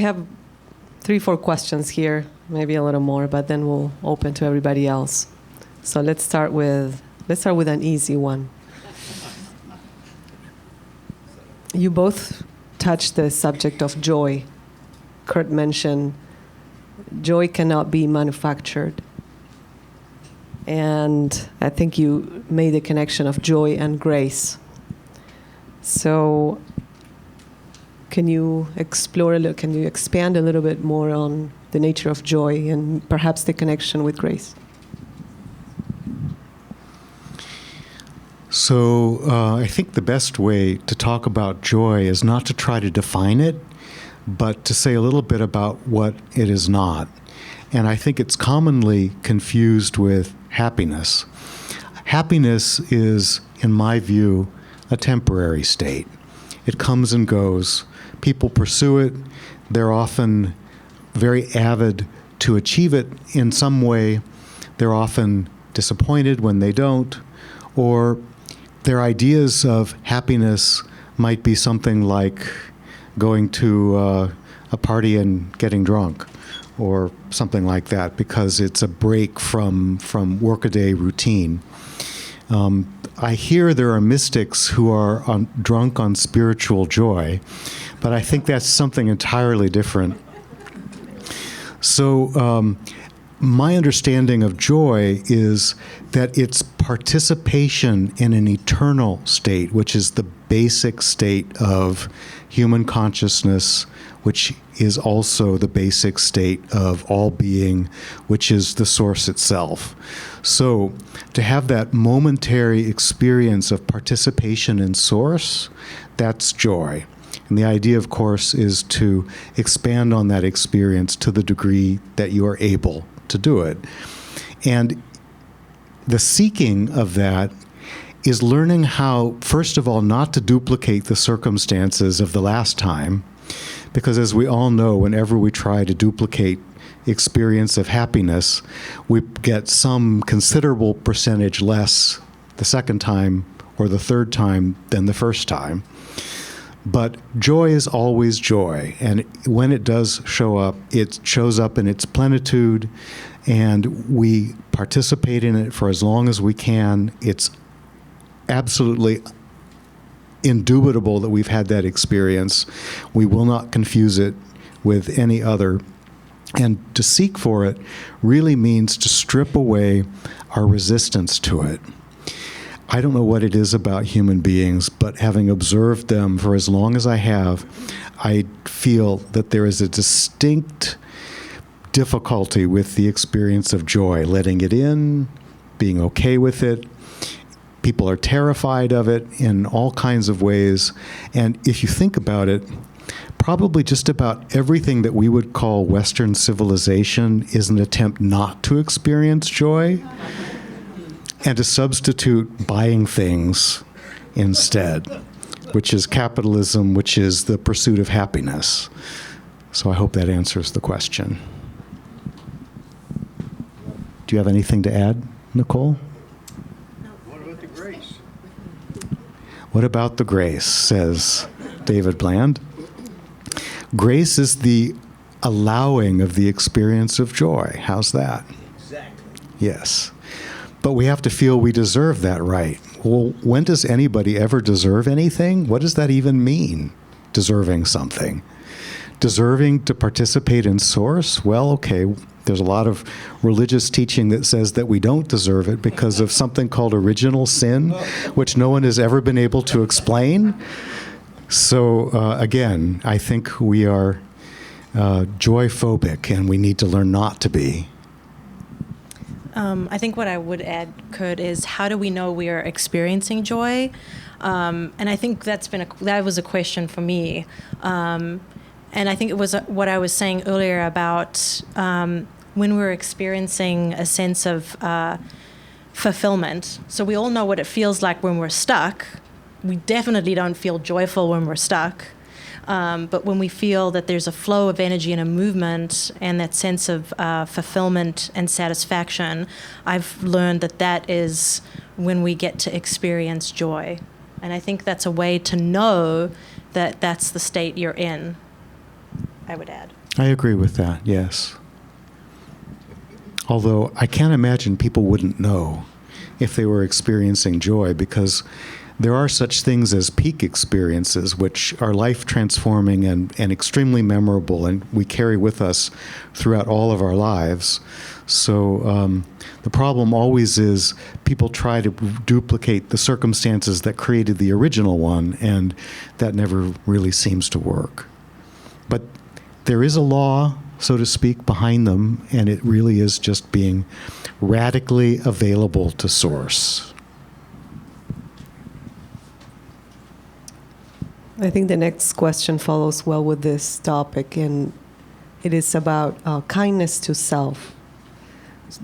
have 3-4 questions here, maybe a little more, but then we'll open to everybody else. So let's start with an easy one. You both touched the subject of joy. Kurt mentioned joy cannot be manufactured. And I think you made the connection of joy and grace. So can you expand a little bit more on the nature of joy and perhaps the connection with grace? So I think the best way to talk about joy is not to try to define it, but to say a little bit about what it is not. And I think it's commonly confused with happiness. Happiness is, in my view, a temporary state. It comes and goes. People pursue it. They're often very avid to achieve it in some way. They're often disappointed when they don't, or their ideas of happiness might be something like going to a party and getting drunk, or something like that, because it's a break from workaday routine. I hear there are mystics who are drunk on spiritual joy, but I think that's something entirely different. So my understanding of joy is that it's participation in an eternal state, which is the basic state of human consciousness, which is also the basic state of all being, which is the source itself. So to have that momentary experience of participation in source, that's joy. And the idea, of course, is to expand on that experience to the degree that you are able to do it. And the seeking of that is learning how, first of all, not to duplicate the circumstances of the last time, because as we all know, whenever we try to duplicate experience of happiness, we get some considerable percentage less the second time or the third time than the first time. But joy is always joy, and when it does show up, it shows up in its plenitude, and we participate in it for as long as we can. It's absolutely indubitable that we've had that experience. We will not confuse it with any other. And to seek for it really means to strip away our resistance to it. I don't know what it is about human beings, but having observed them for as long as I have, I feel that there is a distinct difficulty with the experience of joy, letting it in, being okay with it. People are terrified of it in all kinds of ways. And if you think about it, probably just about everything that we would call Western civilization is an attempt not to experience joy and to substitute buying things instead, which is capitalism, which is the pursuit of happiness. So I hope that answers the question. Do you have anything to add, Nicole? What about the grace? What about the grace, says David Bland. Grace is the allowing of the experience of joy. How's that? Exactly. Yes. But we have to feel we deserve that right. Well, when does anybody ever deserve anything? What does that even mean, deserving something? Deserving to participate in source? Well, okay, there's a lot of religious teaching that says that we don't deserve it because of something called original sin, which no one has ever been able to explain. So again, I think we are joy-phobic, and we need to learn not to be. I think what I would add, Kurt, is how do we know we are experiencing joy? And I think that was a question for me. And I think it was what I was saying earlier about when we're experiencing a sense of fulfillment. So we all know what it feels like when we're stuck. We definitely don't feel joyful when we're stuck. But when we feel that there's a flow of energy and a movement and that sense of fulfillment and satisfaction, I've learned that is when we get to experience joy. And I think that's a way to know that that's the state you're in. I would add. I agree with that, yes. Although I can't imagine people wouldn't know if they were experiencing joy, because there are such things as peak experiences, which are life-transforming and extremely memorable, and we carry with us throughout all of our lives. So the problem always is people try to duplicate the circumstances that created the original one, and that never really seems to work. But there is a law, so to speak, behind them, and it really is just being radically available to source. I think the next question follows well with this topic, and it is about kindness to self.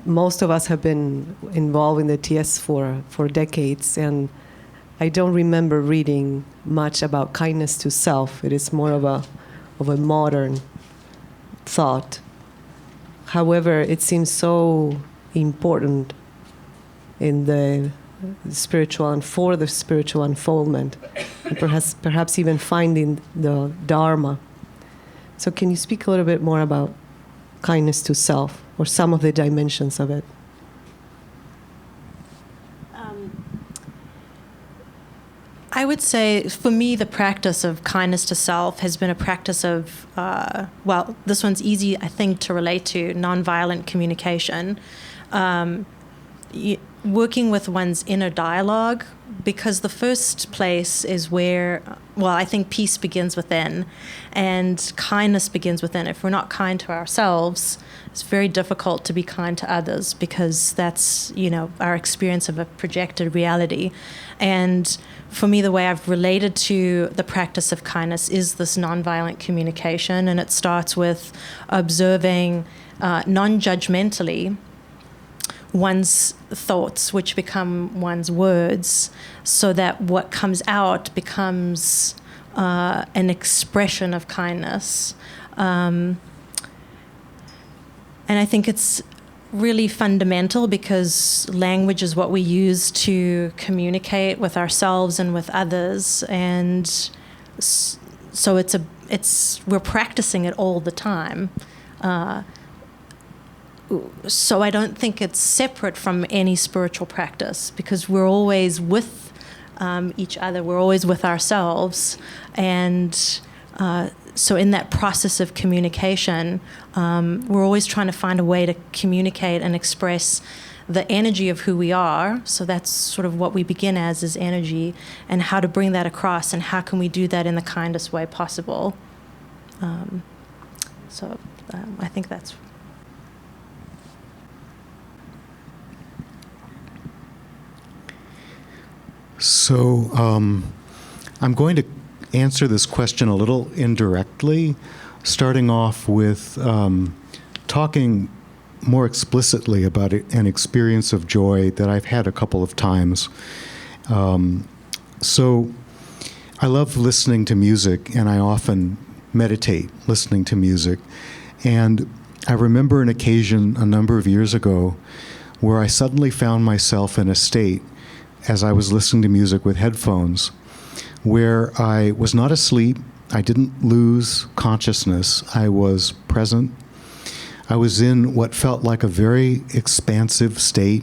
Most of us have been involved in the TS for decades, and I don't remember reading much about kindness to self. It is more of a modern thought. However, it seems so important in the spiritual and for the spiritual unfoldment, and perhaps even finding the Dharma. So can you speak a little bit more about kindness to self, or some of the dimensions of it? I would say, for me, the practice of kindness to self has been a practice of, this one's easy, I think, to relate to, nonviolent communication. Working with one's inner dialogue, because the first place is where, I think peace begins within, and kindness begins within. If we're not kind to ourselves, it's very difficult to be kind to others, because that's, our experience of a projected reality. And for me, the way I've related to the practice of kindness is this nonviolent communication, and it starts with observing non-judgmentally one's thoughts, which become one's words, so that what comes out becomes an expression of kindness. And I think it's really fundamental, because language is what we use to communicate with ourselves and with others, and so we're practicing it all the time. So I don't think it's separate from any spiritual practice, because we're always with each other, we're always with ourselves, and so in that process of communication, we're always trying to find a way to communicate and express the energy of who we are. So that's sort of what we begin as, is energy, and how to bring that across, and how can we do that in the kindest way possible. I think that's... So I'm going to answer this question a little indirectly, starting off with talking more explicitly about an experience of joy that I've had a couple of times. So I love listening to music, and I often meditate listening to music. And I remember an occasion a number of years ago where I suddenly found myself in a state, as I was listening to music with headphones, where I was not asleep, I didn't lose consciousness, I was present. I was in what felt like a very expansive state.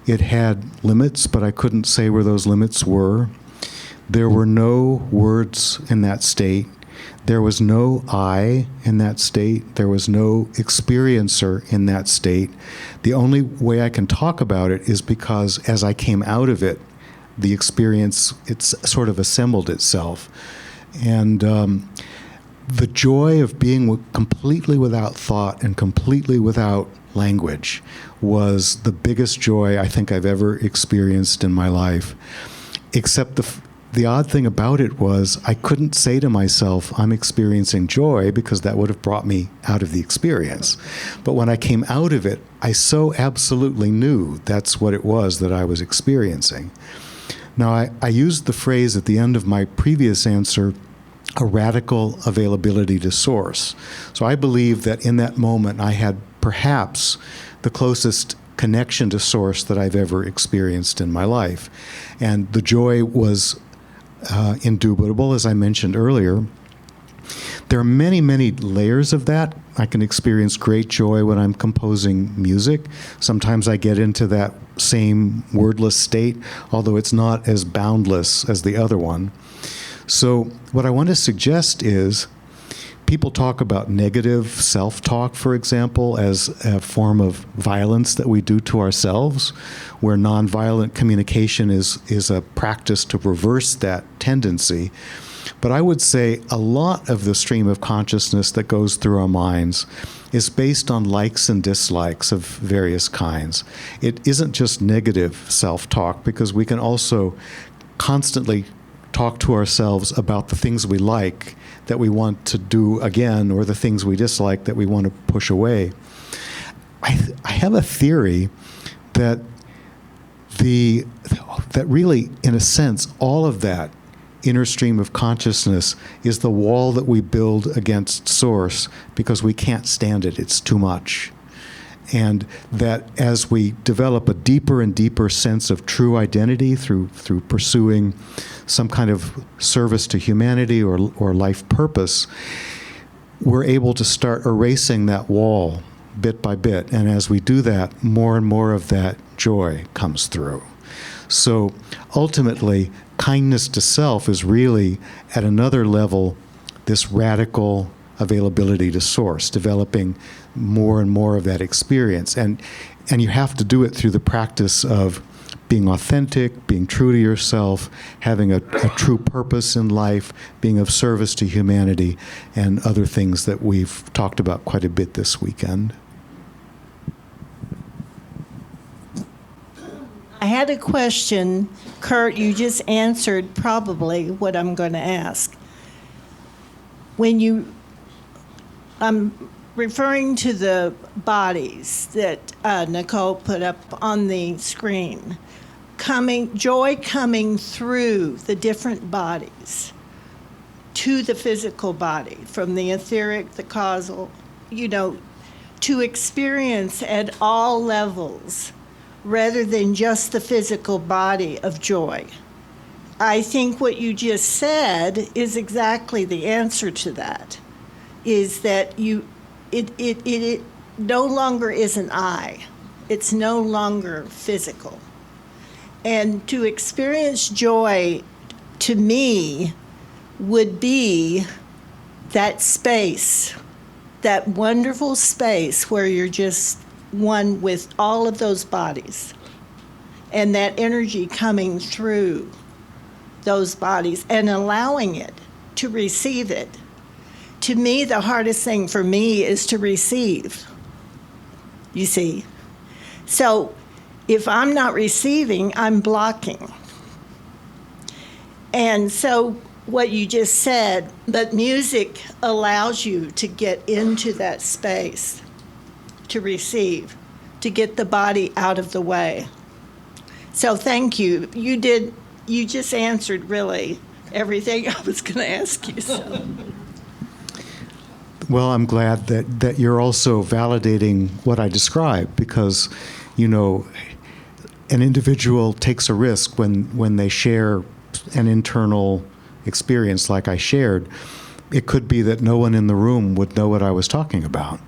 It had limits, but I couldn't say where those limits were. There were no words in that state. There was no I in that state. There was no experiencer in that state. The only way I can talk about it is because as I came out of it, the experience, it's sort of assembled itself. And the joy of being completely without thought and completely without language was the biggest joy I think I've ever experienced in my life. Except the odd thing about it was I couldn't say to myself, I'm experiencing joy, because that would have brought me out of the experience. But when I came out of it, I so absolutely knew that's what it was that I was experiencing. Now, I used the phrase at the end of my previous answer, a radical availability to source. So I believe that in that moment I had perhaps the closest connection to source that I've ever experienced in my life. And the joy was indubitable, as I mentioned earlier. there are many, many layers of that. I can experience great joy when I'm composing music. Sometimes I get into that same wordless state, although it's not as boundless as the other one. So what I want to suggest is people talk about negative self-talk, for example, as a form of violence that we do to ourselves, where nonviolent communication is a practice to reverse that tendency. But I would say a lot of the stream of consciousness that goes through our minds is based on likes and dislikes of various kinds. It isn't just negative self-talk, because we can also constantly talk to ourselves about the things we like that we want to do again, or the things we dislike that we want to push away. I have a theory that that really, in a sense, all of that inner stream of consciousness is the wall that we build against Source because we can't stand it. It's too much. And that as we develop a deeper and deeper sense of true identity through pursuing some kind of service to humanity or life purpose, we're able to start erasing that wall bit by bit. And as we do that, more and more of that joy comes through. So ultimately, kindness to self is really, at another level, this radical availability to Source, developing more and more of that experience. And you have to do it through the practice of being authentic, being true to yourself, having a true purpose in life, being of service to humanity, and other things that we've talked about quite a bit this weekend. I had a question. Kurt, you just answered probably what I'm going to ask. I'm referring to the bodies that Nicole put up on the screen. Joy coming through the different bodies to the physical body, from the etheric, the causal, to experience at all levels, rather than just the physical body of joy. I think what you just said is exactly the answer to that, is that it no longer is an I. It's no longer physical. And to experience joy, to me, would be that space, that wonderful space where you're just one with all of those bodies, and that energy coming through those bodies and allowing it to receive it. To me, the hardest thing for me is to receive, you see. So if I'm not receiving, I'm blocking. And so what you just said, that music allows you to get into that space, to receive, to get the body out of the way. So thank you. You just answered really everything I was going to ask you. So. Well, I'm glad that you're also validating what I described, because, an individual takes a risk when they share an internal experience like I shared. It could be that no one in the room would know what I was talking about.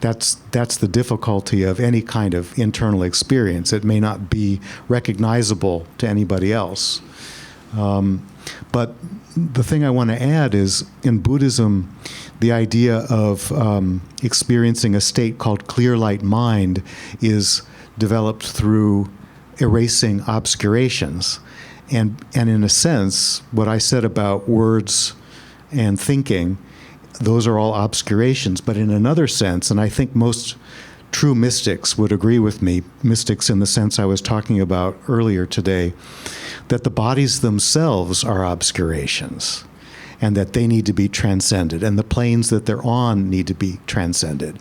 That's the difficulty of any kind of internal experience. It may not be recognizable to anybody else. But the thing I want to add is, in Buddhism, the idea of experiencing a state called clear light mind is developed through erasing obscurations. And in a sense, what I said about words and thinking, those are all obscurations. But in another sense, and I think most true mystics would agree with me, mystics in the sense I was talking about earlier today, that the bodies themselves are obscurations, and that they need to be transcended, and the planes that they're on need to be transcended.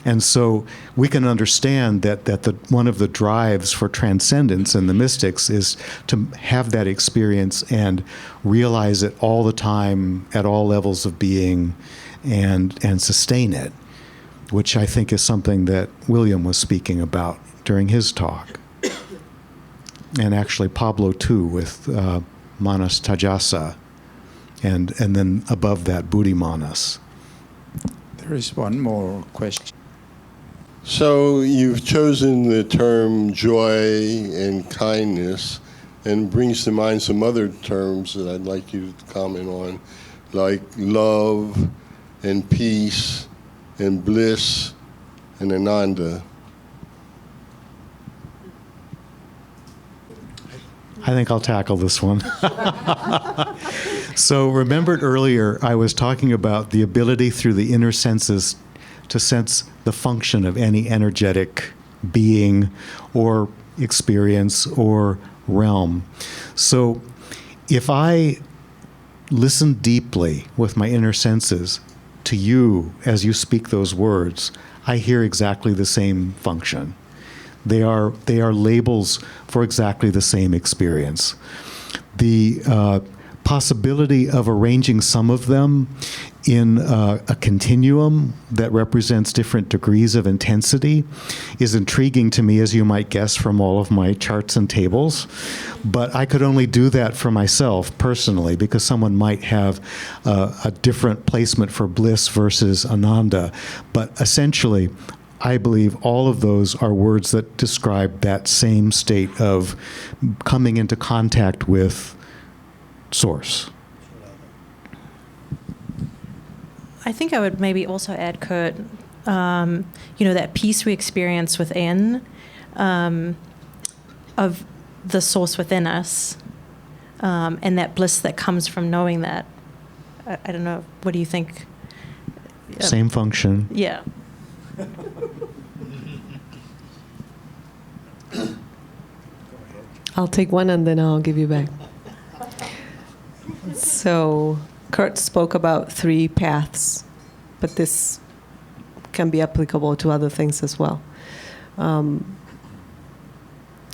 And so we can understand that one of the drives for transcendence in the mystics is to have that experience and realize it all the time at all levels of being, and sustain it, which I think is something that William was speaking about during his talk. And actually Pablo too, with Manas Tajasa, and then above that Buddhi Manas. There is one more question. So you've chosen the term joy and kindness, and brings to mind some other terms that I'd like you to comment on, like love and peace and bliss and ananda. I think I'll tackle this one. So remembered earlier, I was talking about the ability through the inner senses to sense the function of any energetic being or experience or realm. So if I listen deeply with my inner senses to you as you speak those words, I hear exactly the same function. They are labels for exactly the same experience. The possibility of arranging some of them in a continuum that represents different degrees of intensity is intriguing to me, as you might guess from all of my charts and tables. But I could only do that for myself personally, because someone might have a different placement for bliss versus ananda. But essentially, I believe all of those are words that describe that same state of coming into contact with Source. I think I would maybe also add, Kurt, that peace we experience within, of the source within us, and that bliss that comes from knowing that. I don't know. What do you think? Same function. Yeah. I'll take one and then I'll give you back. So Kurt spoke about 3 paths, but this can be applicable to other things as well. When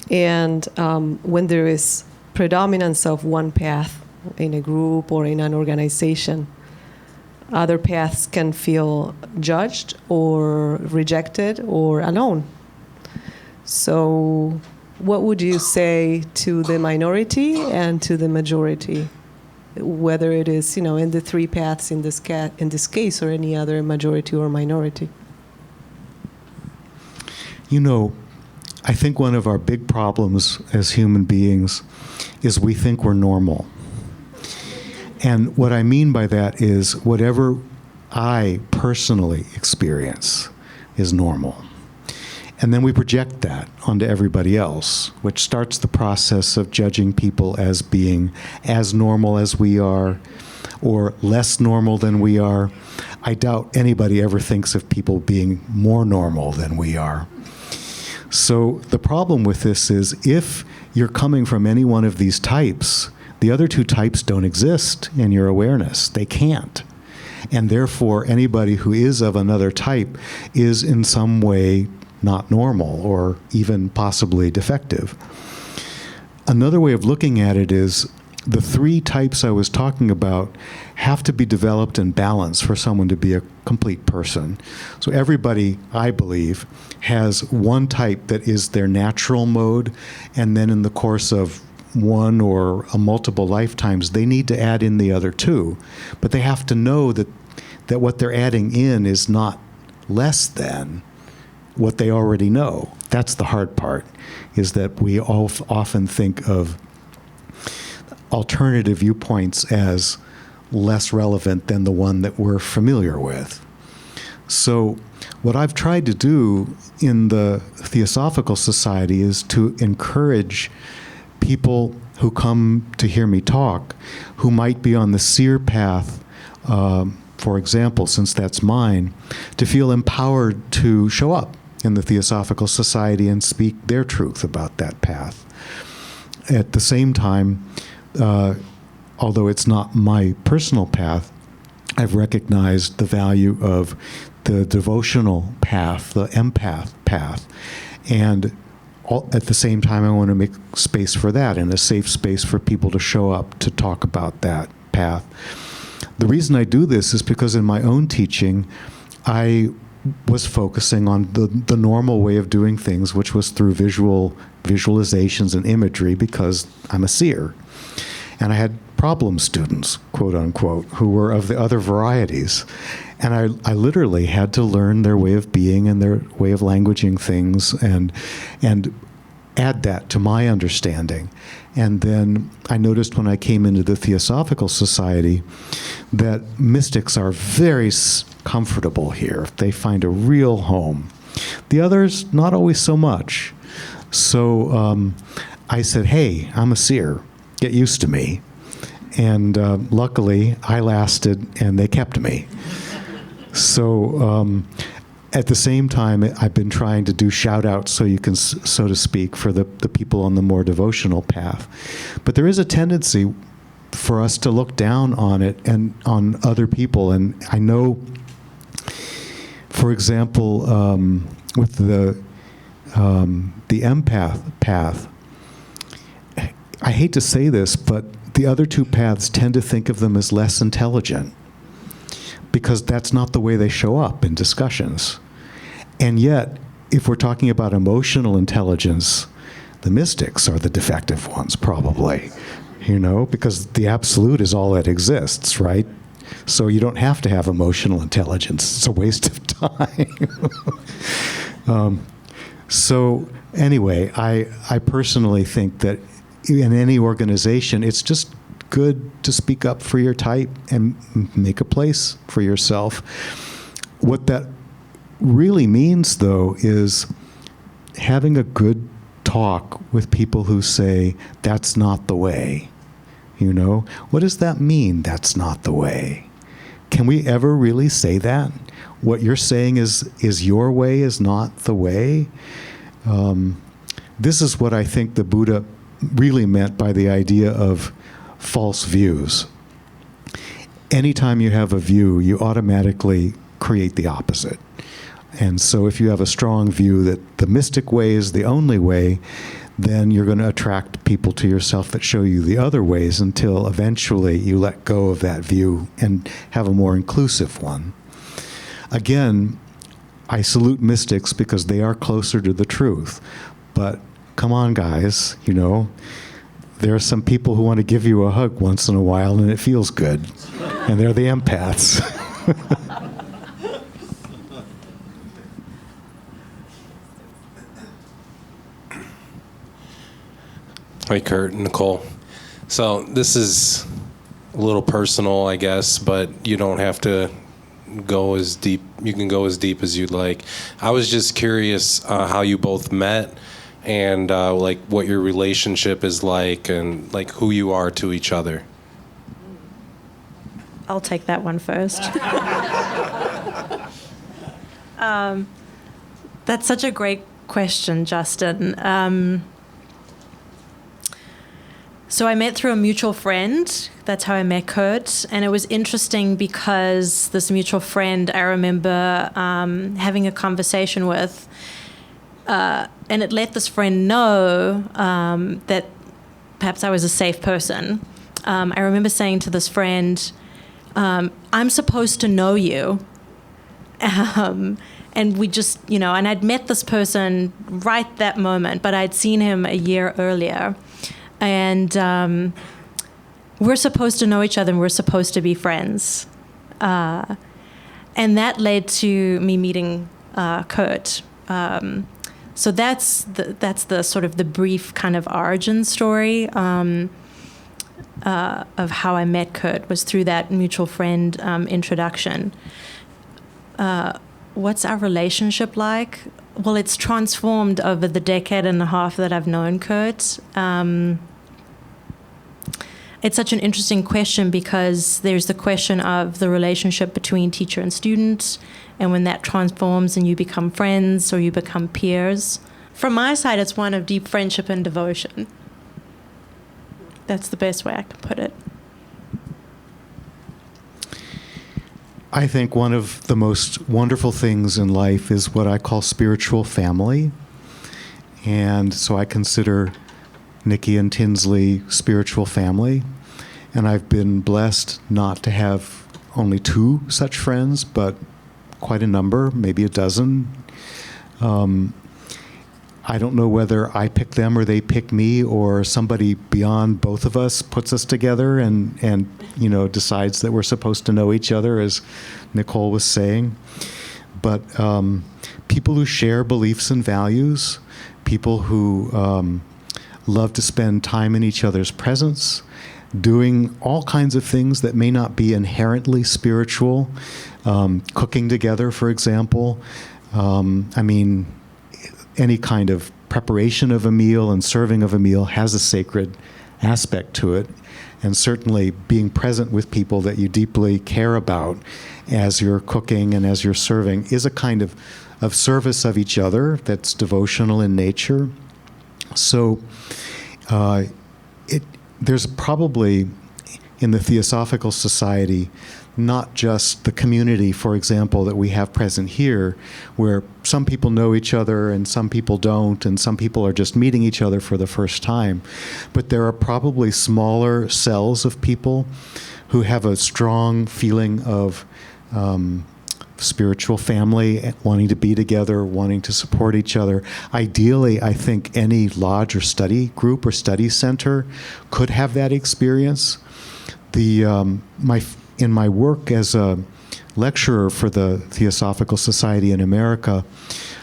there is predominance of one path in a group or in an organization, other paths can feel judged or rejected or alone. So what would you say to the minority and to the majority, whether it is, in the 3 paths in this case or any other majority or minority? I think one of our big problems as human beings is we think we're normal. And what I mean by that is whatever I personally experience is normal. And then we project that onto everybody else, which starts the process of judging people as being as normal as we are or less normal than we are. I doubt anybody ever thinks of people being more normal than we are. So the problem with this is if you're coming from any one of these types, the other 2 types don't exist in your awareness. They can't. And therefore, anybody who is of another type is in some way not normal or even possibly defective. Another way of looking at it is the 3 types I was talking about have to be developed in balance for someone to be a complete person. So everybody, I believe, has one type that is their natural mode, and then in the course of one or a multiple lifetimes, they need to add in the other 2. But they have to know that what they're adding in is not less than what they already know. That's the hard part, is that we often think of alternative viewpoints as less relevant than the one that we're familiar with. So what I've tried to do in the Theosophical Society is to encourage people who come to hear me talk who might be on the seer path, for example, since that's mine, to feel empowered to show up in the Theosophical Society and speak their truth about that path. At the same time, although it's not my personal path, I've recognized the value of the devotional path, the empath path, and at the same time I want to make space for that and a safe space for people to show up to talk about that path. The reason I do this is because in my own teaching, I was focusing on the normal way of doing things, which was through visualizations and imagery, because I'm a seer. And I had problem students, quote unquote, who were of the other varieties. And I literally had to learn their way of being and their way of languaging things and add that to my understanding. And then I noticed when I came into the Theosophical Society that mystics are very comfortable here. They find a real home. The others, not always so much. So I said, hey, I'm a seer. Get used to me. And luckily, I lasted, and they kept me. So at the same time, I've been trying to do shout-outs, so you can, so to speak, for the people on the more devotional path. But there is a tendency for us to look down on it and on other people. And I know, for example, with the empath path, I hate to say this, but the other two paths tend to think of them as less intelligent because that's not the way they show up in discussions. And yet, if we're talking about emotional intelligence, the mystics are the defective ones, probably, because the absolute is all that exists, right? So you don't have to have emotional intelligence. It's a waste of time. So anyway, I personally think that in any organization, it's just good to speak up for your type and make a place for yourself. What that really means, though, is having a good talk with people who say, that's not the way. What does that mean, that's not the way? Can we ever really say that? What you're saying is your way is not the way? This is what I think the Buddha really meant by the idea of false views. Anytime you have a view, you automatically create the opposite. And so if you have a strong view that the mystic way is the only way, then you're going to attract people to yourself that show you the other ways until eventually you let go of that view and have a more inclusive one. Again, I salute mystics because they are closer to the truth. But come on, guys, there are some people who want to give you a hug once in a while and it feels good. And they're the empaths. Hi, Kurt and Nicole. So this is a little personal, I guess, but you don't have to go as deep. You can go as deep as you'd like. I was just curious how you both met and what your relationship is like and who you are to each other. I'll take that one first. That's such a great question, Justin. So I met through a mutual friend. That's how I met Kurt. And it was interesting because this mutual friend I remember having a conversation with, and it let this friend know that perhaps I was a safe person. I remember saying to this friend, I'm supposed to know you. And we just, and I'd met this person right that moment, but I'd seen him a year earlier. And we're supposed to know each other and we're supposed to be friends. And that led to me meeting Kurt. So that's the sort of the brief kind of origin story of how I met Kurt, was through that mutual friend introduction. What's our relationship like? Well, it's transformed over the decade and a half that I've known Kurt. It's such an interesting question because there's the question of the relationship between teacher and student, and when that transforms and you become friends or you become peers. From my side, it's one of deep friendship and devotion. That's the best way I can put it. I think one of the most wonderful things in life is what I call spiritual family. And so I consider Nikki and Tinsley spiritual family. And I've been blessed not to have only 2 such friends, but quite a number, maybe a dozen. I don't know whether I pick them or they pick me, or somebody beyond both of us puts us together and decides that we're supposed to know each other, as Nicole was saying. But people who share beliefs and values, people who love to spend time in each other's presence, doing all kinds of things that may not be inherently spiritual, cooking together, for example. Any kind of preparation of a meal and serving of a meal has a sacred aspect to it. And certainly being present with people that you deeply care about as you're cooking and as you're serving is a kind of service of each other that's devotional in nature. So there's probably in the Theosophical Society not just the community, for example, that we have present here, where some people know each other and some people don't, and some people are just meeting each other for the first time. But there are probably smaller cells of people who have a strong feeling of spiritual family, wanting to be together, wanting to support each other. Ideally, I think any lodge or study group or study center could have that experience. In my work as a lecturer for the Theosophical Society in America,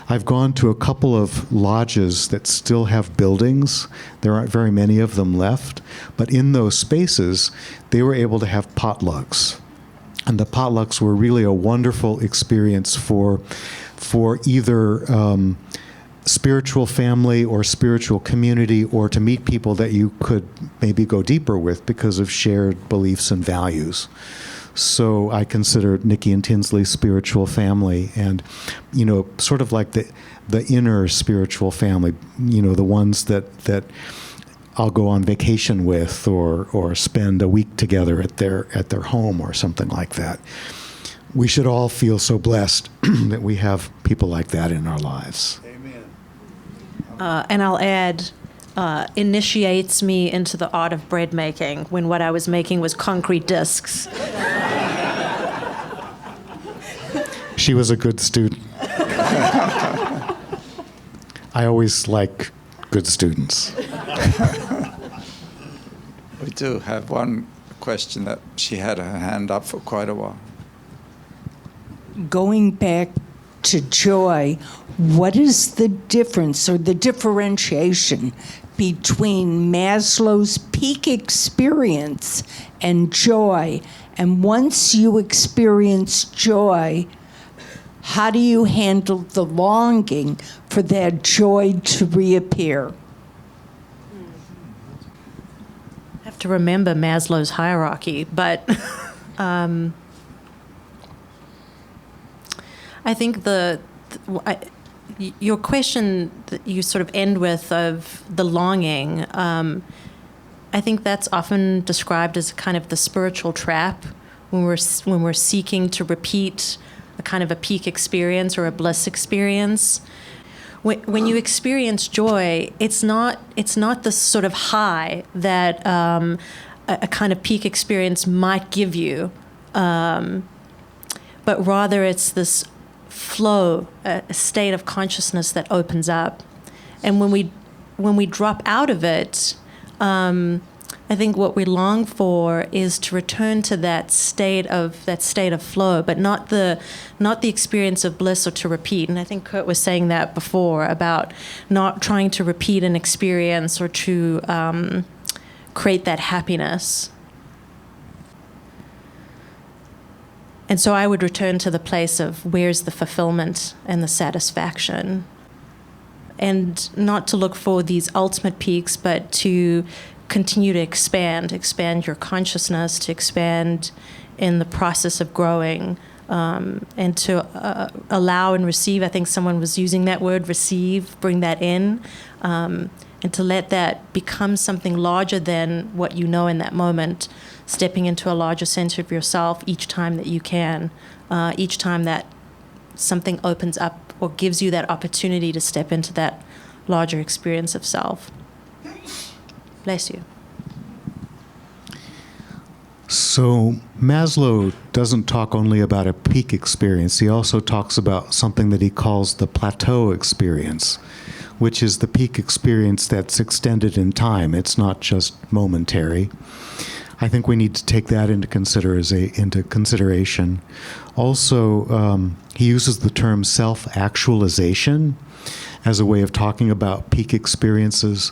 I've gone to a couple of lodges that still have buildings. There aren't very many of them left, but in those spaces, they were able to have potlucks. And the potlucks were really a wonderful experience for either spiritual family or spiritual community, or to meet people that you could maybe go deeper with because of shared beliefs and values. So I consider Nikki and Tinsley spiritual family, and sort of like the inner spiritual family, the ones that I'll go on vacation with or spend a week together at their home or something like that. We should all feel so blessed that we have people like that in our lives. And I'll add, initiates me into the art of bread making when what I was making was concrete discs. She was a good student. I always like good students. We do have one question that she had her hand up for quite a while. Going back to joy, what is the difference or the differentiation between Maslow's peak experience and joy? And once you experience joy, how do you handle the longing for that joy to reappear? I have to remember Maslow's hierarchy, but I think your question that you sort of end with of the longing, I think that's often described as kind of the spiritual trap when we're seeking to repeat a kind of a peak experience or a bliss experience. When you experience joy, it's not the sort of high that a kind of peak experience might give you, but rather it's this flow, a state of consciousness that opens up. And when we drop out of it, I think what we long for is to return to that state of flow, but not the experience of bliss or to repeat. And I think Kurt was saying that before about not trying to repeat an experience or to create that happiness. And so I would return to the place of where's the fulfillment and the satisfaction. And not to look for these ultimate peaks, but to continue to expand your consciousness, to expand in the process of growing, and to allow and receive. I think someone was using that word, receive, bring that in, and to let that become something larger than what you know in that moment, stepping into a larger center of yourself each time that you can, each time that something opens up or gives you that opportunity to step into that larger experience of self. Bless you. So Maslow doesn't talk only about a peak experience. He also talks about something that he calls the plateau experience, which is the peak experience that's extended in time. It's not just momentary. I think we need to take that into consideration. Also, he uses the term self-actualization as a way of talking about peak experiences,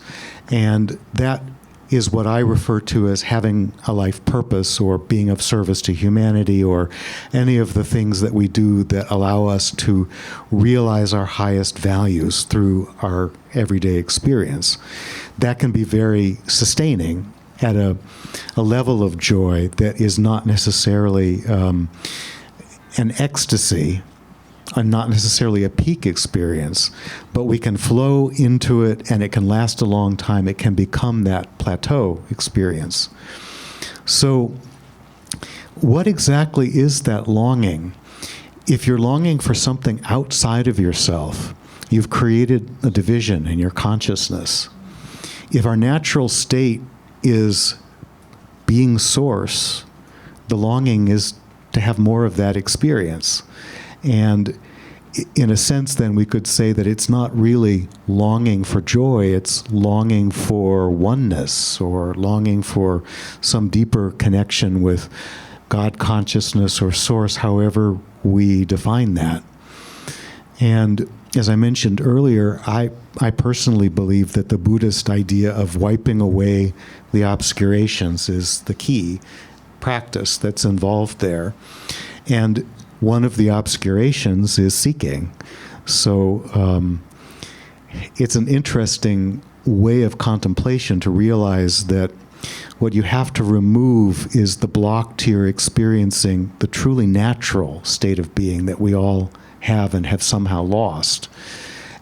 and that is what I refer to as having a life purpose or being of service to humanity, or any of the things that we do that allow us to realize our highest values through our everyday experience. That can be very sustaining at a level of joy that is not necessarily an ecstasy, and not necessarily a peak experience, but we can flow into it and it can last a long time. It can become that plateau experience. So what exactly is that longing? If you're longing for something outside of yourself, you've created a division in your consciousness. If our natural state is being source, the longing is to have more of that experience. And in a sense, then, we could say that it's not really longing for joy, it's longing for oneness, or longing for some deeper connection with God consciousness or source, however we define that. And as I mentioned earlier, I personally believe that the Buddhist idea of wiping away the obscurations is the key practice that's involved there. And one of the obscurations is seeking. So it's an interesting way of contemplation to realize that what you have to remove is the block to your experiencing the truly natural state of being that we all have and have somehow lost,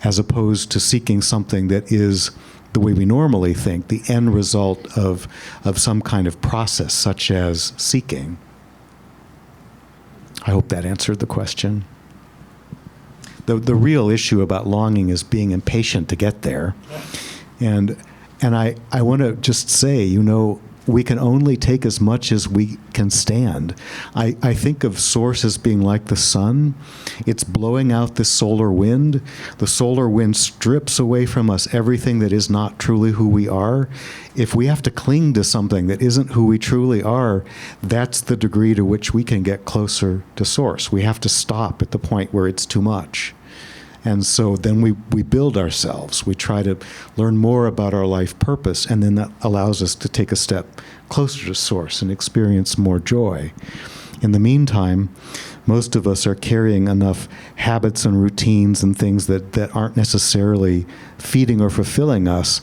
as opposed to seeking something that is the way we normally think, the end result of some kind of process, such as seeking. I hope that answered the question. The real issue about longing is being impatient to get there. And I want to just say, we can only take as much as we can stand. I think of source as being like the sun. It's blowing out the solar wind. The solar wind strips away from us everything that is not truly who we are. If we have to cling to something that isn't who we truly are, that's the degree to which we can get closer to source. We have to stop at the point where it's too much. And so then we build ourselves. We try to learn more about our life purpose, and then that allows us to take a step closer to source and experience more joy. In the meantime, most of us are carrying enough habits and routines and things that aren't necessarily feeding or fulfilling us.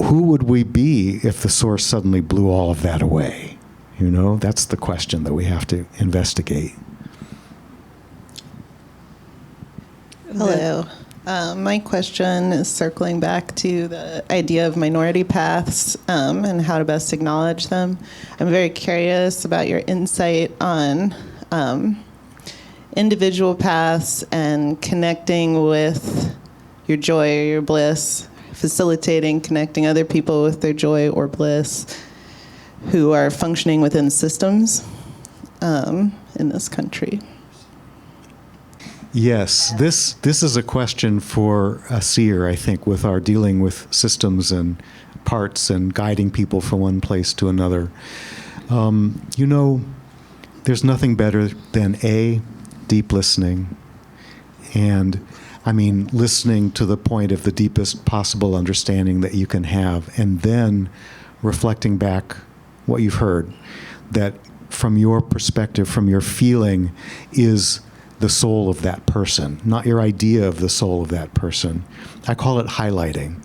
Who would we be if the source suddenly blew all of that away? That's the question that we have to investigate. Hello. My question is circling back to the idea of minority paths and how to best acknowledge them. I'm very curious about your insight on individual paths and connecting with your joy or your bliss, facilitating connecting other people with their joy or bliss who are functioning within systems in this country. Yes, this is a question for a seer, I think, with our dealing with systems and parts and guiding people from one place to another. There's nothing better than deep listening, and listening to the point of the deepest possible understanding that you can have, and then reflecting back what you've heard, that from your perspective, from your feeling, is the soul of that person, not your idea of the soul of that person. I call it highlighting.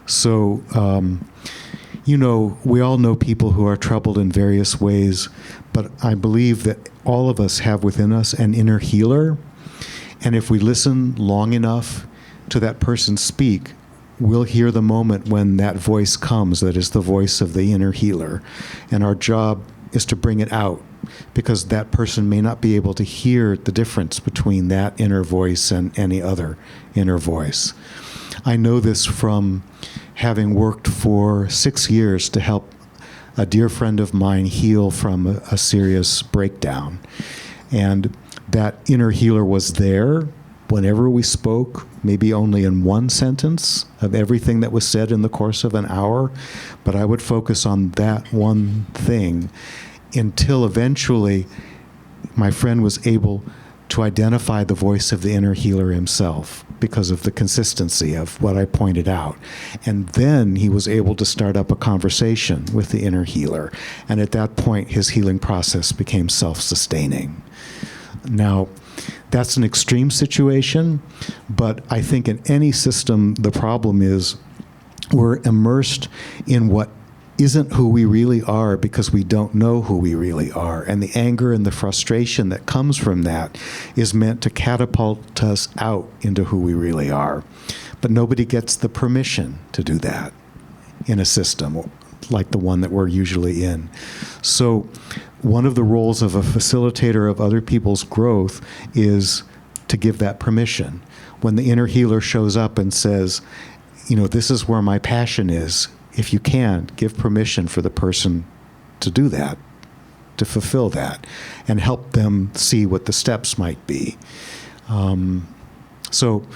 So, we all know people who are troubled in various ways, but I believe that all of us have within us an inner healer. And if we listen long enough to that person speak, we'll hear the moment when that voice comes, that is the voice of the inner healer. And our job is to bring it out, because that person may not be able to hear the difference between that inner voice and any other inner voice. I know this from having worked for 6 years to help a dear friend of mine heal from a serious breakdown. And that inner healer was there, whenever we spoke, maybe only in one sentence of everything that was said in the course of an hour, but I would focus on that one thing until eventually my friend was able to identify the voice of the inner healer himself because of the consistency of what I pointed out. And then he was able to start up a conversation with the inner healer. And at that point, his healing process became self-sustaining. Now, that's an extreme situation, but I think in any system, the problem is we're immersed in what isn't who we really are because we don't know who we really are. And the anger and the frustration that comes from that is meant to catapult us out into who we really are. But nobody gets the permission to do that in a system like the one that we're usually in. So one of the roles of a facilitator of other people's growth is to give that permission. When the inner healer shows up and says, you know, this is where my passion is, if you can, give permission for the person to do that, to fulfill that, and help them see what the steps might be. So,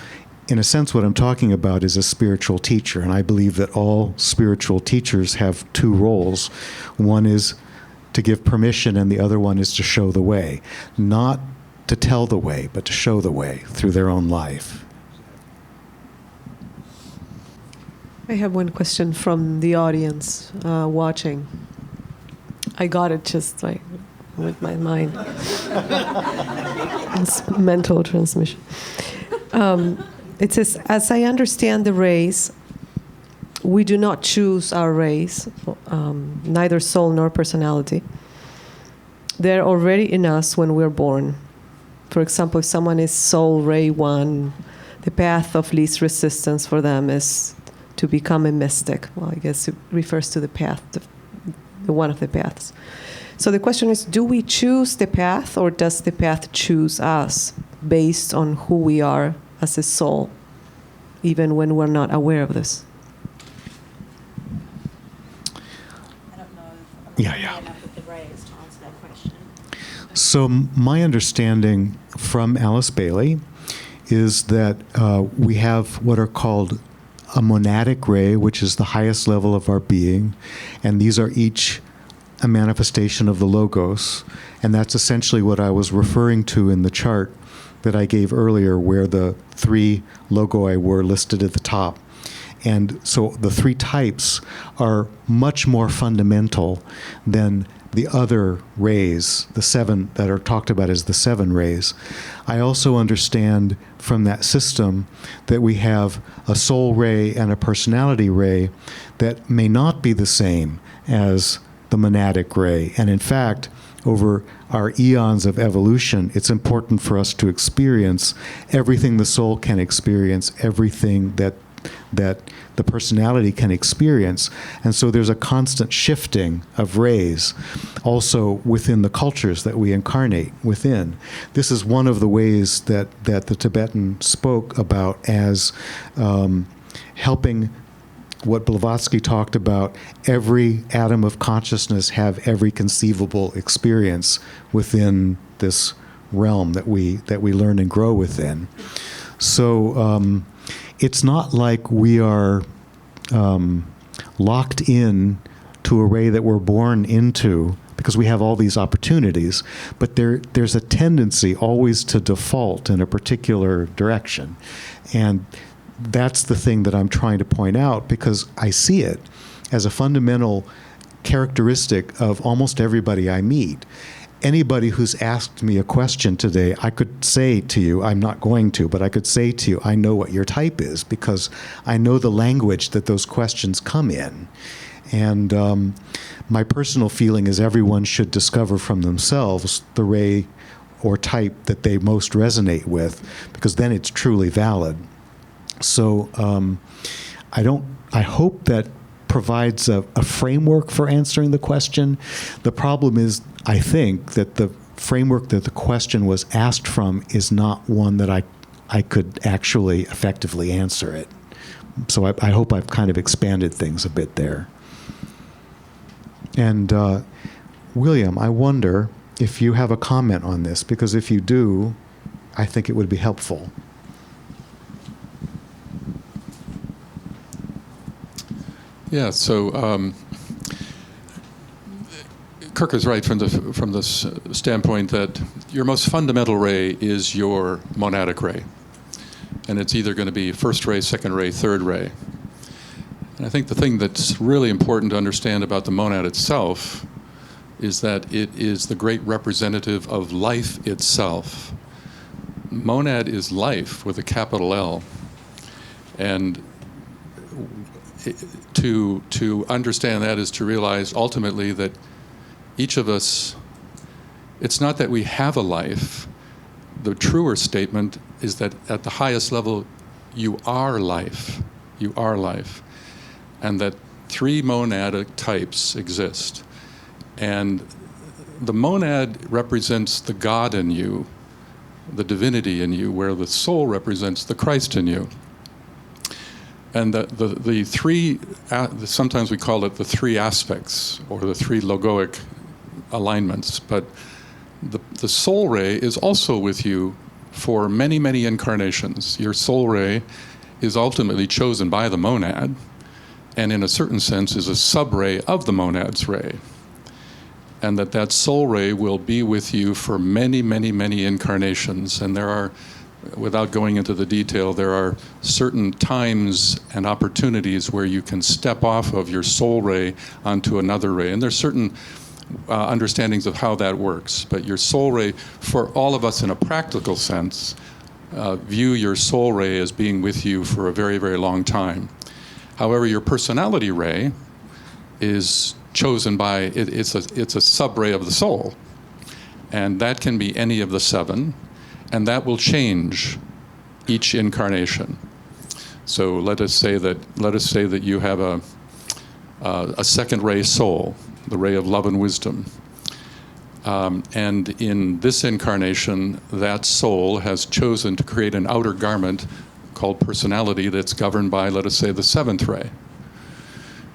in a sense, what I'm talking about is a spiritual teacher, and I believe that all spiritual teachers have two roles. One is to give permission, and the other one is to show the way. Not to tell the way, but to show the way through their own life. I have one question from the audience watching. I got it just like with my mind. It's mental transmission. It says, as I understand the race, we do not choose our race, neither soul nor personality. They're already in us when we're born. For example, if someone is soul ray 1, the path of least resistance for them is to become a mystic. Well, I guess it refers to the path, the one of the paths. So the question is, do we choose the path, or does the path choose us based on who we are as a soul, even when we're not aware of this? I don't know if Yeah. enough with the race to answer that question. So my understanding from Alice Bailey is that we have what are called a monadic ray, which is the highest level of our being, and these are each a manifestation of the Logos, and that's essentially what I was referring to in the chart that I gave earlier, where the 3 logoi were listed at the top. And so the 3 types are much more fundamental than the other rays, the 7 that are talked about as the 7 rays. I also understand from that system that we have a soul ray and a personality ray that may not be the same as the monadic ray. And in fact, over our eons of evolution, it's important for us to experience everything the soul can experience, everything that the personality can experience. And so there's a constant shifting of rays also within the cultures that we incarnate within. This is one of the ways that the Tibetan spoke about as helping what Blavatsky talked about, every atom of consciousness have every conceivable experience within this realm that we learn and grow within. So it's not like we are locked in to a ray that we're born into because we have all these opportunities, but there's a tendency always to default in a particular direction. And that's the thing that I'm trying to point out, because I see it as a fundamental characteristic of almost everybody I meet. Anybody who's asked me a question today, I could say to you, I'm not going to, but I could say to you, I know what your type is, because I know the language that those questions come in. And my personal feeling is everyone should discover from themselves the ray or type that they most resonate with, because then it's truly valid. So I hope that provides a framework for answering the question. The problem is, I think, that the framework that the question was asked from is not one that I could actually effectively answer it. So I hope I've kind of expanded things a bit there. And William, I wonder if you have a comment on this, because if you do, I think it would be helpful. Yeah, so Kirk is right from the standpoint that your most fundamental ray is your monadic ray. And it's either going to be first ray, second ray, third ray. And I think the thing that's really important to understand about the monad itself is that it is the great representative of life itself. Monad is life with a capital L. And to understand that is to realize ultimately that each of us, it's not that we have a life. The truer statement is that at the highest level, you are life. You are life. And that three monadic types exist. And the monad represents the God in you, the divinity in you, where the soul represents the Christ in you. And the three, sometimes we call it the three aspects, or the three logoic alignments, but the soul ray is also with you for many, many incarnations. Your soul ray is ultimately chosen by the monad, and in a certain sense is a sub-ray of the monad's ray. And that soul ray will be with you for many, many, many incarnations. And there are, without going into the detail, there are certain times and opportunities where you can step off of your soul ray onto another ray. And there's certain understandings of how that works. But your soul ray, for all of us in a practical sense, view your soul ray as being with you for a very, very long time. However, your personality ray is chosen by, it's a sub-ray of the soul. And that can be any of the seven, and that will change each incarnation. So let us say that you have a second ray soul, the ray of love and wisdom. And in this incarnation, that soul has chosen to create an outer garment called personality that's governed by, let us say, the seventh ray.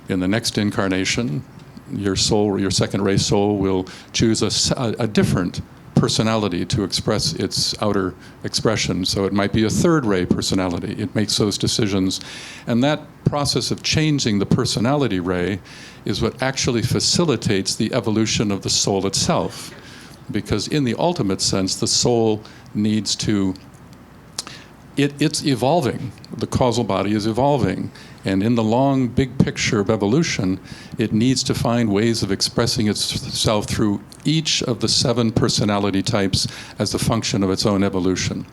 In the next incarnation, your soul, your second ray soul, will choose a different personality to express its outer expression. So it might be a third ray personality. It makes those decisions. And that process of changing the personality ray is what actually facilitates the evolution of the soul itself. Because in the ultimate sense, the soul needs to, it's evolving. The causal body is evolving. And in the long, big picture of evolution, it needs to find ways of expressing itself through each of the seven personality types as a function of its own evolution.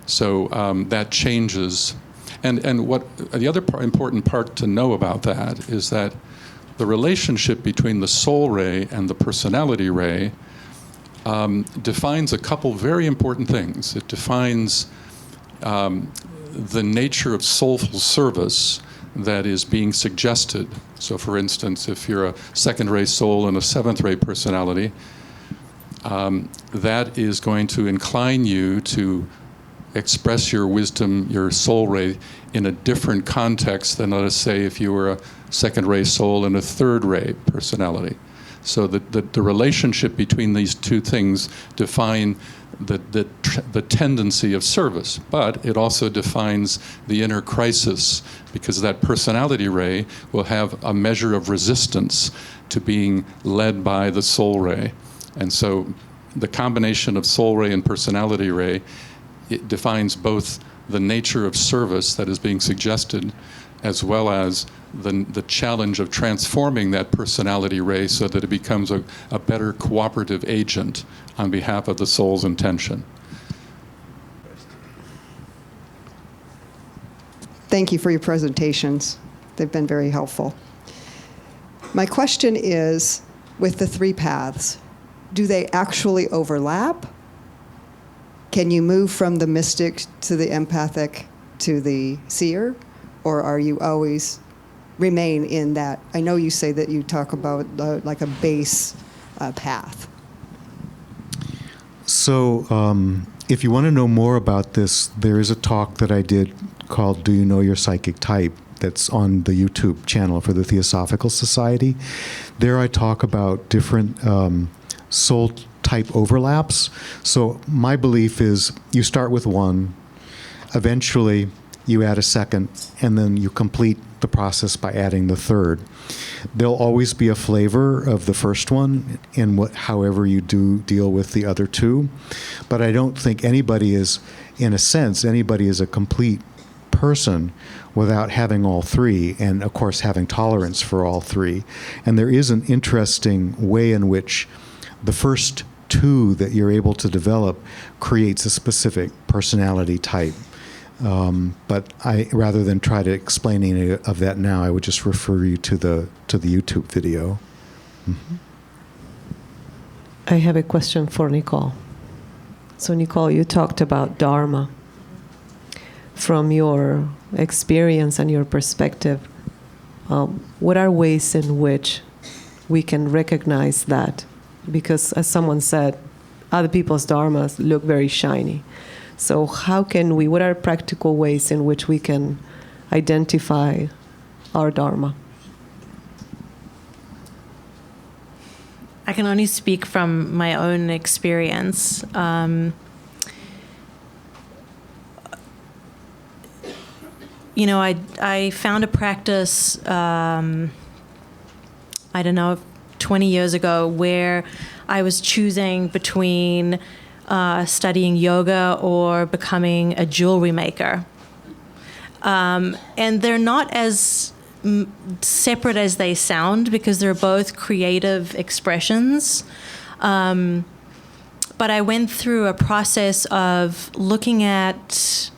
So that changes. And what the other important part to know about that is that the relationship between the soul ray and the personality ray defines a couple very important things. It defines the nature of soulful service that is being suggested. So for instance, if you're a second ray soul and a seventh ray personality, that is going to incline you to express your wisdom, your soul ray, in a different context than, let us say, if you were a second ray soul and a third ray personality. So the relationship between these two things define the tendency of service, but it also defines the inner crisis, because that personality ray will have a measure of resistance to being led by the soul ray. And so the combination of soul ray and personality ray, it defines both the nature of service that is being suggested, as well as the challenge of transforming that personality ray so that it becomes a better cooperative agent on behalf of the soul's intention. Thank you for your presentations. They've been very helpful. My question is, with the three paths, do they actually overlap? Can you move from the mystic to the empathic to the seer? Or are you always remain in that? I know you say that you talk about like a base path. So if you want to know more about this, there is a talk that I did called Do You Know Your Psychic Type? That's on the YouTube channel for the Theosophical Society. There I talk about different soul type overlaps. So my belief is you start with one, eventually you add a second, and then you complete the process by adding the third. There'll always be a flavor of the first one in however you do deal with the other two. But I don't think anybody is, in a sense, anybody is a complete person without having all three, and of course having tolerance for all three. And there is an interesting way in which the first two that you're able to develop creates a specific personality type. But rather than try to explain any of that now, I would just refer you to the YouTube video. Mm-hmm. I have a question for Nicole. So Nicole, you talked about Dharma. From your experience and your perspective, what are ways in which we can recognize that? Because as someone said, other people's dharmas look very shiny. So how can we, what are practical ways in which we can identify our dharma? I can only speak from my own experience. You know, I found a practice, I don't know, 20 years ago, where I was choosing between studying yoga or becoming a jewelry maker. And they're not as separate as they sound, because they're both creative expressions. But I went through a process of looking at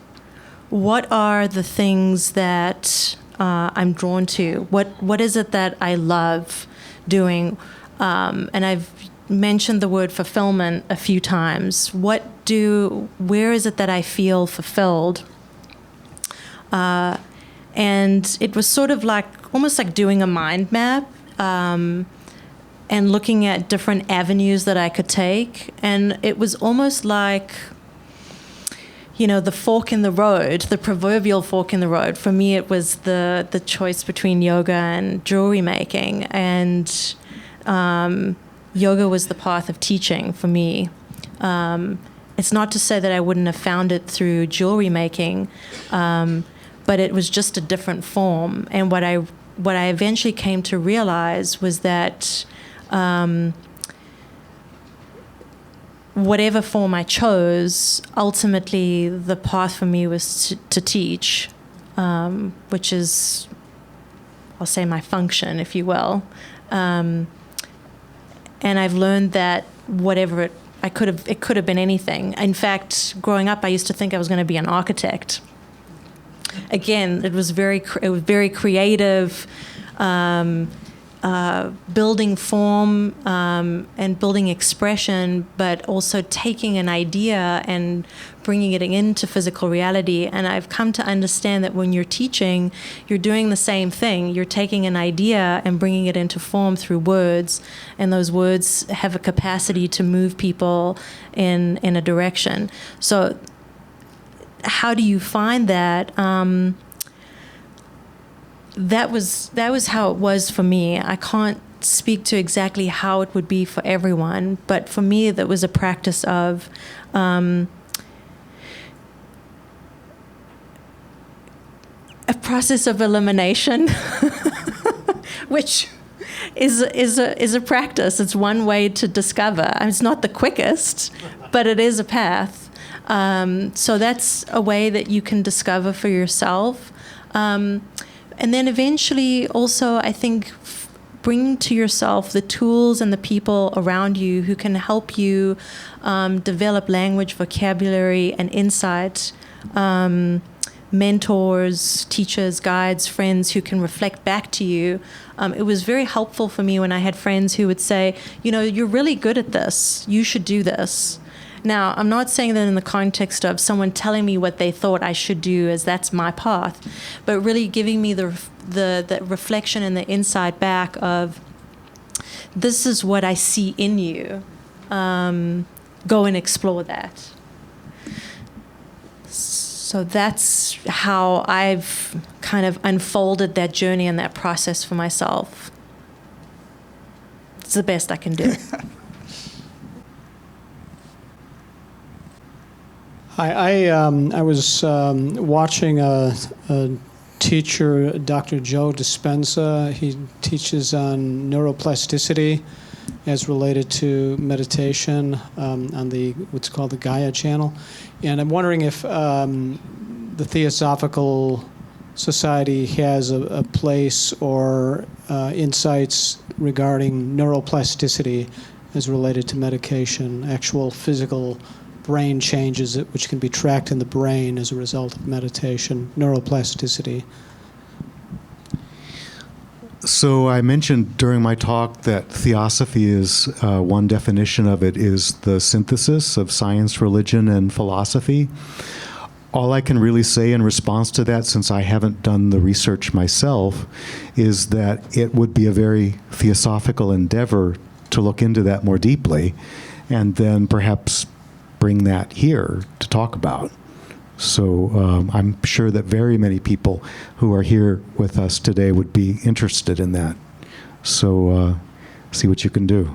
what are the things that I'm drawn to? What is it that I love doing? And I've mentioned the word fulfillment a few times. Where is it that I feel fulfilled? And it was sort of almost like doing a mind map, and looking at different avenues that I could take. And it was almost like, you know, the fork in the road, the proverbial fork in the road. For me, it was the choice between yoga and jewelry making. And yoga was the path of teaching for me. It's not to say that I wouldn't have found it through jewelry making, but it was just a different form. And what I eventually came to realize was that whatever form I chose, ultimately the path for me was to teach, which is, I'll say, my function, if you will. And I've learned that whatever it could have been anything. In fact, growing up, I used to think I was going to be an architect. Again, it was very creative, building form and building expression, but also taking an idea and bringing it into physical reality. And I've come to understand that when you're teaching, you're doing the same thing. You're taking an idea and bringing it into form through words, and those words have a capacity to move people in a direction. So how do you find that? That was how it was for me. I can't speak to exactly how it would be for everyone, but for me, that was a practice of a process of elimination, which is a practice. It's one way to discover. It's not the quickest, but it is a path. So that's a way that you can discover for yourself. And then eventually also, I think, bring to yourself the tools and the people around you who can help you develop language, vocabulary, and insight. Mentors, teachers, guides, friends who can reflect back to you. It was very helpful for me when I had friends who would say, you know, you're really good at this. You should do this. Now, I'm not saying that in the context of someone telling me what they thought I should do, as that's my path, but really giving me the reflection and the insight back of, this is what I see in you. Go and explore that. So that's how I've kind of unfolded that journey and that process for myself. It's the best I can do. I was watching a teacher, Dr. Joe Dispenza. He teaches on neuroplasticity as related to meditation on the what's called the Gaia channel. And I'm wondering if the Theosophical Society has a place or insights regarding neuroplasticity as related to medication, actual physical brain changes which can be tracked in the brain as a result of meditation, neuroplasticity. So I mentioned during my talk that theosophy is, one definition of it is the synthesis of science, religion, and philosophy. All I can really say in response to that, since I haven't done the research myself, is that it would be a very theosophical endeavor to look into that more deeply, and then perhaps bring that here to talk about. So I'm sure that very many people who are here with us today would be interested in that. So see what you can do.